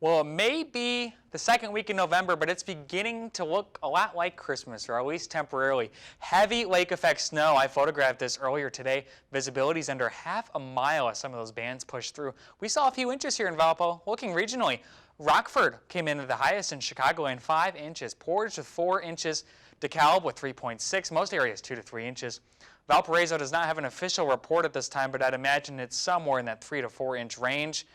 Well, it may be the second week in November, but it's beginning to look a lot like Christmas, or at least temporarily. Heavy lake effect snow. I photographed this earlier today. Visibility is under half a mile as some of those bands push through. We saw a few inches here in Valpo. Looking regionally, Rockford came in at the highest in Chicagoland, 5 inches. Portage with 4 inches. DeKalb with 3.6. Most areas 2 to 3 inches. Valparaiso does not have an official report at this time, but I'd imagine it's somewhere in that 3 to 4 inch range.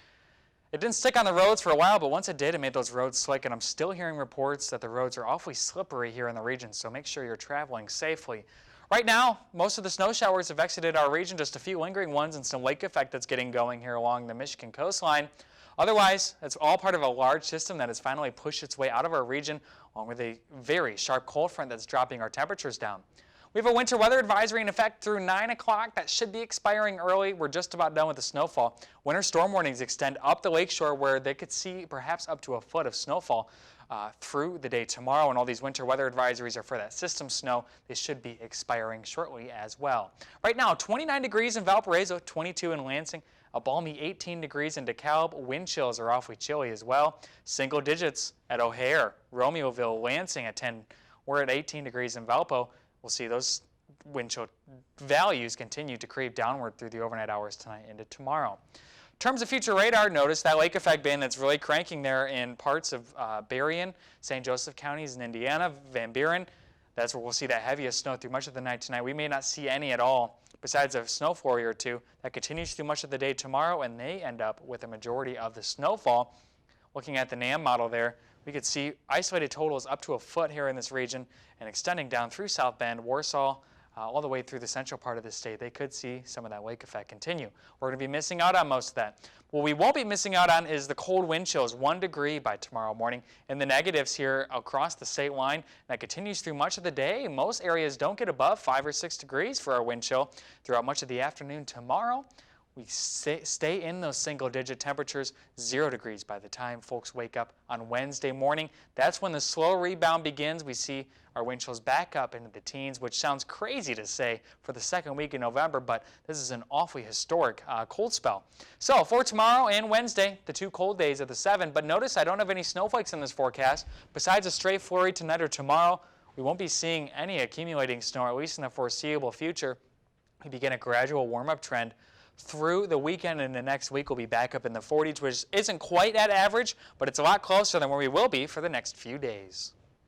It didn't stick on the roads for a while, but once it did, it made those roads slick, and I'm still hearing reports that the roads are awfully slippery here in the region, so make sure you're traveling safely. Right now, most of the snow showers have exited our region, just a few lingering ones and some lake effect that's getting going here along the Michigan coastline. Otherwise, it's all part of a large system that has finally pushed its way out of our region, along with a very sharp cold front that's dropping our temperatures down. We have a winter weather advisory in effect through 9 o'clock. That should be expiring early. We're just about done with the snowfall. Winter storm warnings extend up the lakeshore where they could see perhaps up to a foot of snowfall through the day tomorrow. And all these winter weather advisories are for that system snow. They should be expiring shortly as well. Right now, 29 degrees in Valparaiso, 22 in Lansing, a balmy 18 degrees in DeKalb. Wind chills are awfully chilly as well. Single digits at O'Hare, Romeoville, Lansing at 10. We're at 18 degrees in Valpo. We'll see those wind chill values continue to creep downward through the overnight hours tonight into tomorrow. In terms of future radar, notice that lake effect band that's really cranking there in parts of Berrien, St. Joseph counties in Indiana, Van Buren. That's where we'll see that heaviest snow through much of the night tonight. We may not see any at all, besides a snow flurry or two. That continues through much of the day tomorrow, and they end up with a majority of the snowfall. Looking at the NAM model there, we could see isolated totals up to a foot here in this region and extending down through South Bend, Warsaw, all the way through the central part of the state. They could see some of that lake effect continue. We're going to be missing out on most of that. What we won't be missing out on is the cold wind chills, 1 degree by tomorrow morning, and the negatives here across the state line. That continues through much of the day. Most areas don't get above 5 or 6 degrees for our wind chill throughout much of the afternoon tomorrow. We stay in those single-digit temperatures, 0 degrees by the time folks wake up on Wednesday morning. That's when the slow rebound begins. We see our wind chills back up into the teens, which sounds crazy to say for the second week in November, but this is an awfully historic cold spell. So for tomorrow and Wednesday, the 2 cold days of the 7, but notice I don't have any snowflakes in this forecast. Besides a stray flurry tonight or tomorrow, we won't be seeing any accumulating snow, at least in the foreseeable future. We begin a gradual warm-up trend through the weekend, and the next week we'll be back up in the 40s, which isn't quite at average, but it's a lot closer than where we will be for the next few days.